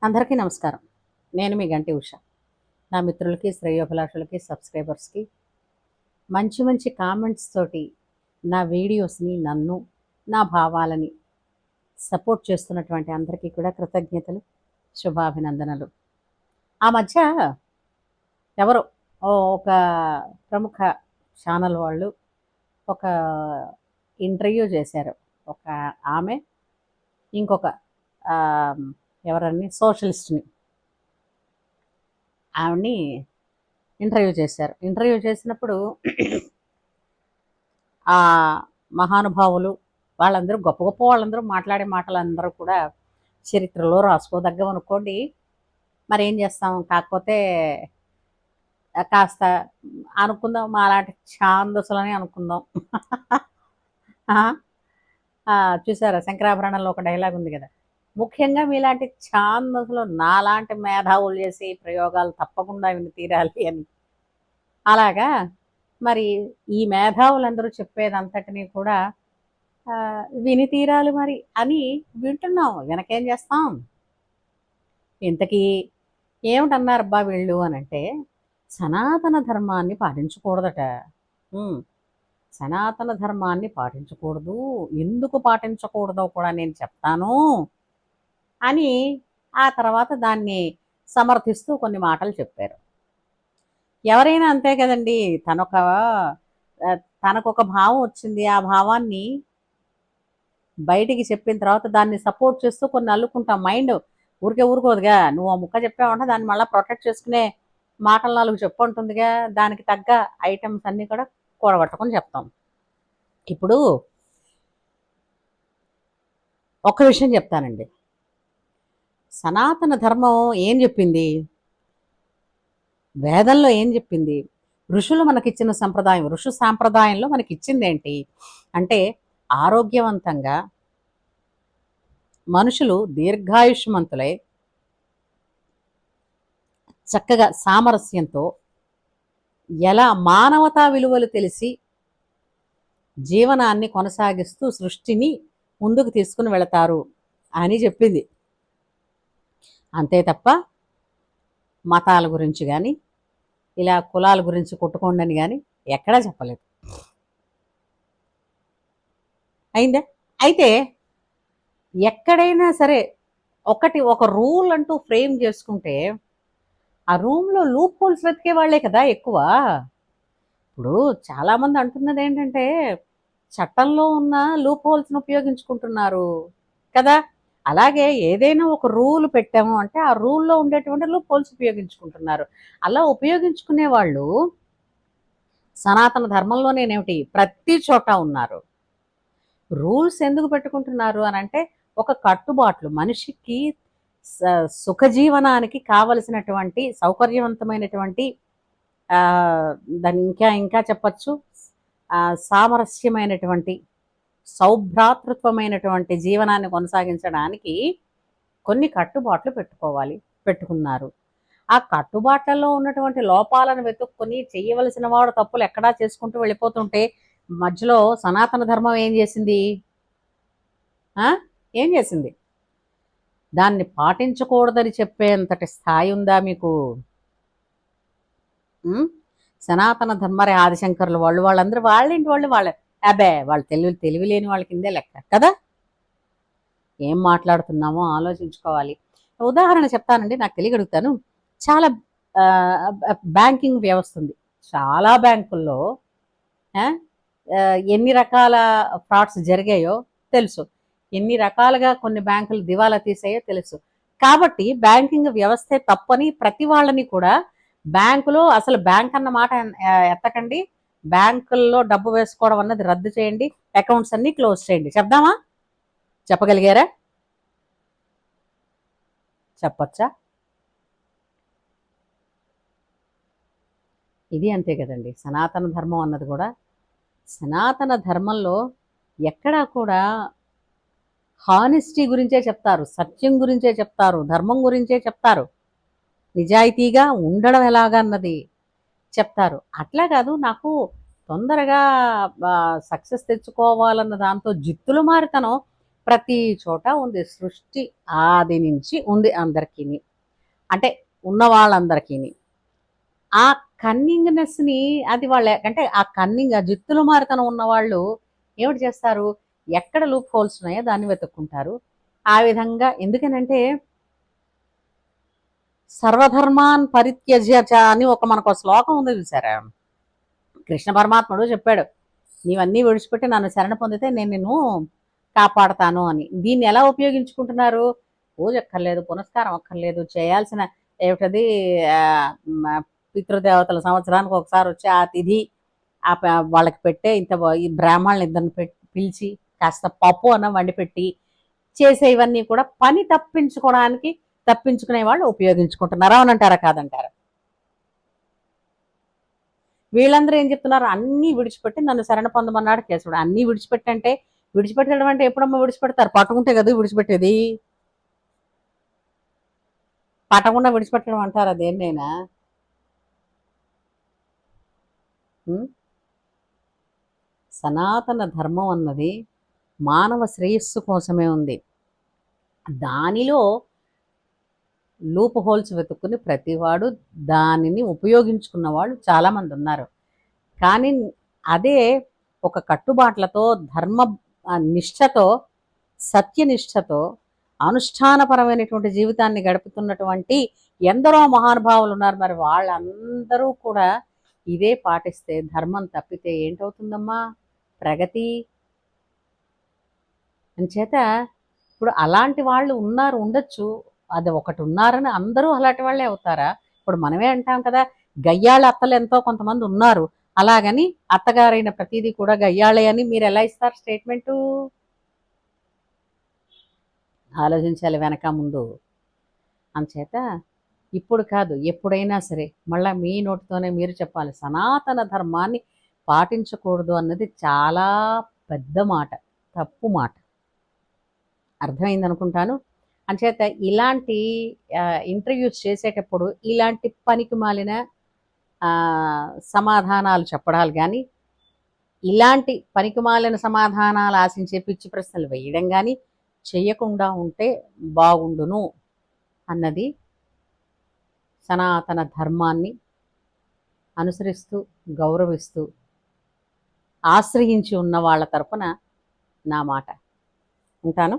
అందరికీ నమస్కారం. నేను మీ గంటి ఉష. నా మిత్రులకి, శ్రేయోభిలాషులకి, సబ్స్క్రైబర్స్‌కి మంచి మంచి కామెంట్స్ తోటి నా వీడియోస్‌ని, నన్ను, నా భావాలని సపోర్ట్ చేస్తున్నటువంటి అందరికీ కూడా కృతజ్ఞతలు, శుభాభినందనలు. ఆ మధ్య ఎవరో ఒక ప్రముఖ ఛానల్ వాళ్ళు ఒక ఇంటర్వ్యూ చేశారు. ఒక ఆమె ఇంకొక ఎవరని సోషలిస్ట్‌ని ఆవిడని ఇంటర్వ్యూ చేశారు. ఇంటర్వ్యూ చేసినప్పుడు ఆ మహానుభావులు వాళ్ళందరూ గొప్ప గొప్ప వాళ్ళందరూ మాట్లాడే మాటలందరూ కూడా చరిత్రలో రాసుకోదగ్గవనుకోండి. మరి ఏం చేస్తాం? కాకపోతే కాస్త అనుకుందాం, మాలాంటి ఛాందసులని అనుకుందాం. చూసారా, శంకరాభరణంలో ఒక డైలాగ్ ఉంది కదా, ముఖ్యంగా మీలాంటి ఛాందసులు నాలాంటి మేధావులు చేసి ప్రయోగాలు తప్పకుండా విని తీరాలి అని. అలాగా మరి ఈ మేధావులందరూ చెప్పేదంతటినీ కూడా విని తీరాలి మరి అని వింటున్నాం. వెనకేం చేస్తాం? ఇంతకీ ఏమిటన్నారబ్బా వీళ్ళు అని అంటే, సనాతన ధర్మాన్ని పాటించకూడదట. సనాతన ధర్మాన్ని పాటించకూడదు, ఎందుకు పాటించకూడదో కూడా నేను చెప్తాను అని ఆ తర్వాత దాన్ని సమర్థిస్తూ కొన్ని మాటలు చెప్పారు. ఎవరైనా అంతే కదండి, తనకొక భావం వచ్చింది, ఆ భావాన్ని బయటికి చెప్పిన తర్వాత దాన్ని సపోర్ట్ చేస్తూ కొన్ని అల్లుకుంటాం. మైండ్ ఊరికే ఊరుకోదుగా. నువ్వు ఆ ముక్క చెప్పావంటే దాన్ని మళ్ళీ ప్రొటెక్ట్ చేసుకునే మాటలు 4 చెప్పుంటుందిగా, దానికి తగ్గ ఐటమ్స్ అన్నీ కూడా కూడగట్టుకొని చెప్తాం. ఇప్పుడు ఒక్క విషయం చెప్తానండి. సనాతన ధర్మం ఏం చెప్పింది? వేదంలో ఏం చెప్పింది? ఋషులు మనకిచ్చిన సంప్రదాయం, ఋషు సాంప్రదాయంలో మనకిచ్చింది ఏంటి అంటే, ఆరోగ్యవంతంగా మనుషులు దీర్ఘాయుష్మంతులై చక్కగా సామరస్యంతో ఎలా మానవతా విలువలు తెలిసి జీవనాన్ని కొనసాగిస్తూ సృష్టిని ముందుకు తీసుకుని వెళతారు అని చెప్పింది. అంతే తప్ప మతాల గురించి కానీ, ఇలా కులాల గురించి కొట్టుకోండి అని కానీ ఎక్కడా చెప్పలేదు. అయిందా? అయితే ఎక్కడైనా సరే ఒక రూల్ అంటూ ఫ్రేమ్ చేసుకుంటే ఆ రూమ్లో లూప్ హోల్స్ వెతికే వాళ్ళే కదా ఎక్కువ. ఇప్పుడు చాలామంది అంటున్నది ఏంటంటే, చట్టంలో ఉన్న లూప్ హోల్స్ని ఉపయోగించుకుంటున్నారు కదా. అలాగే ఏదైనా ఒక రూల్ పెట్టాము అంటే ఆ రూల్లో ఉండేటువంటి లూప్ హోల్స్ ఉపయోగించుకుంటున్నారు. అలా ఉపయోగించుకునే వాళ్ళు సనాతన ధర్మంలోనేమిటి ప్రతి చోట ఉన్నారు. రూల్స్ ఎందుకు పెట్టుకుంటున్నారు అని అంటే, ఒక కట్టుబాట్లు మనిషికి సుఖజీవనానికి కావలసినటువంటి సౌకర్యవంతమైనటువంటి దాన్ని ఇంకా చెప్పచ్చు, సామరస్యమైనటువంటి సౌభ్రాతృత్వమైనటువంటి జీవనాన్ని కొనసాగించడానికి కొన్ని కట్టుబాట్లు పెట్టుకున్నారు. ఆ కట్టుబాట్లలో ఉన్నటువంటి లోపాలను వెతుక్కొని చేయవలసిన వాడు తప్పులు ఎక్కడా చేసుకుంటూ వెళ్ళిపోతుంటే మధ్యలో సనాతన ధర్మం ఏం చేసింది? ఏం చేసింది? దాన్ని పాటించకూడదని చెప్పేంతటి స్థాయి ఉందా మీకు? సనాతన ధర్మరే ఆదిశంకరులు వాళ్ళందరూ వాళ్ళేంటి వాళ్ళే వాళ్ళు తెలివి లేని వాళ్ళ కిందే లెక్క కదా. ఏం మాట్లాడుతున్నామో ఆలోచించుకోవాలి. ఉదాహరణ చెప్తానండి, నాకు తెలియగలుగుతాను. చాలా బ్యాంకింగ్ వ్యవస్థ ఉంది. చాలా బ్యాంకుల్లో ఎన్ని రకాల ఫ్రాడ్స్ జరిగాయో తెలుసు, ఎన్ని రకాలుగా కొన్ని బ్యాంకులు దివాలా తీసాయో తెలుసు. కాబట్టి బ్యాంకింగ్ వ్యవస్థే తప్పని ప్రతి వాళ్ళని కూడా బ్యాంకులో అసలు బ్యాంక్ అన్న మాట ఎత్తకండి, బ్యాంకుల్లో డబ్బు వేసుకోవడం అన్నది రద్దు చేయండి, అకౌంట్స్ అన్ని క్లోజ్ చేయండి చెప్దామా? చెప్పగలిగారా? చెప్పచ్చా? ఇది అంతే కదండి. సనాతన ధర్మం అన్నది కూడా, సనాతన ధర్మంలో ఎక్కడా కూడా హానెస్టీ గురించే చెప్తారు, సత్యం గురించే చెప్తారు, ధర్మం గురించే చెప్తారు, నిజాయితీగా ఉండడం ఎలాగన్నది చెప్తారు. అట్లా కాదు, నాకు తొందరగా సక్సెస్ తెచ్చుకోవాలన్న దాంతో జిత్తులు మారితనం ప్రతి చోట ఉంది. సృష్టి ఆది నుంచి ఉంది అందరికీ, అంటే ఉన్న వాళ్ళందరికీ. ఆ కన్నింగ్నెస్ని అది వాళ్ళ అంటే ఆ కన్నింగ్ ఆ జిత్తుల మారితనం ఉన్నవాళ్ళు ఏమిటి చేస్తారు, ఎక్కడ లూప్ హోల్స్ ఉన్నాయో దాన్ని వెతుక్కుంటారు. ఆ విధంగా ఎందుకనంటే సర్వధర్మాన్ పరిత్యజ్య చ అని మనకు శ్లోకం ఉంది చూసారా, కృష్ణ పరమాత్ముడు చెప్పాడు, నీవన్నీ విడిచిపెట్టి నన్ను శరణ పొందితే నేను నిన్ను కాపాడతాను అని. దీన్ని ఎలా ఉపయోగించుకుంటున్నారు, పూజ అక్కర్లేదు, పునస్కారం అక్కర్లేదు, చేయాల్సిన ఏమిటది పితృదేవతల సంవత్సరానికి ఒకసారి వచ్చే ఆ తిథి వాళ్ళకి పెట్టే ఇంత ఈ బ్రాహ్మణులు ఇద్దరిని పిలిచి కాస్త పప్పు అన్నం వండి పెట్టి చేసేవన్నీ కూడా పని తప్పించుకునే వాళ్ళు ఉపయోగించుకుంటున్నారు. అవునంటారా కాదంటారా? వీళ్ళందరూ ఏం చెప్తున్నారు, అన్నీ విడిచిపెట్టి నన్ను శరణ పొందమన్నాడు కేశవుడు. అన్నీ విడిచిపెట్టంటే విడిచిపెట్టడం అంటే ఎప్పుడమ్మా విడిచిపెడతారు, పట్టుకుంటే కదా విడిచిపెట్టేది, పట్టకుండా విడిచిపెట్టడం అంటారా దేన్నైనా? సనాతన ధర్మం అన్నది మానవ శ్రేయస్సు కోసమే ఉంది. దానిలో లూప్ హోల్స్ వెతుక్కుని ప్రతివాడు దానిని ఉపయోగించుకున్న వాళ్ళు చాలామంది ఉన్నారు. కానీ అదే ఒక కట్టుబాట్లతో ధర్మ నిష్ఠతో సత్యనిష్టతో అనుష్ఠానపరమైనటువంటి జీవితాన్ని గడుపుతున్నటువంటి ఎందరో మహానుభావులు ఉన్నారు. మరి వాళ్ళందరూ కూడా ఇదే పాటిస్తే ధర్మం తప్పితే ఏంటవుతుందమ్మా ప్రగతి? అంచేత ఇప్పుడు అలాంటి వాళ్ళు ఉండొచ్చు, అది ఒకటి ఉన్నారని అందరూ అలాంటి వాళ్ళే అవుతారా? ఇప్పుడు మనమే అంటాం కదా, గయ్యాళ్ళ అత్తలు ఎంతో కొంతమంది ఉన్నారు, అలాగని అత్తగారైన ప్రతిదీ కూడా గయ్యాళే అని మీరు ఎలా ఇస్తారు స్టేట్మెంటు? ఆలోచించాలి వెనక ముందు. అంచేత ఇప్పుడు కాదు ఎప్పుడైనా సరే మళ్ళీ మీ నోటితోనే మీరు చెప్పాలి, సనాతన ధర్మాన్ని పాటించకూడదు అన్నది చాలా పెద్ద మాట, తప్పు మాట. అర్థమైంది అనుకుంటాను. అంచేత ఇలాంటి ఇంటర్వ్యూస్ చేసేటప్పుడు ఇలాంటి పనికి మాలిన సమాధానాలు చెప్పడాలు కానీ, ఇలాంటి పనికిమాలిన సమాధానాలు ఆశించే పిచ్చి ప్రశ్నలు వేయడం కానీ చేయకుండా ఉంటే బాగుండును అన్నది సనాతన ధర్మాన్ని అనుసరిస్తూ గౌరవిస్తూ ఆశ్రయించి ఉన్న వాళ్ళ తరపున నా మాట. ఉంటాను.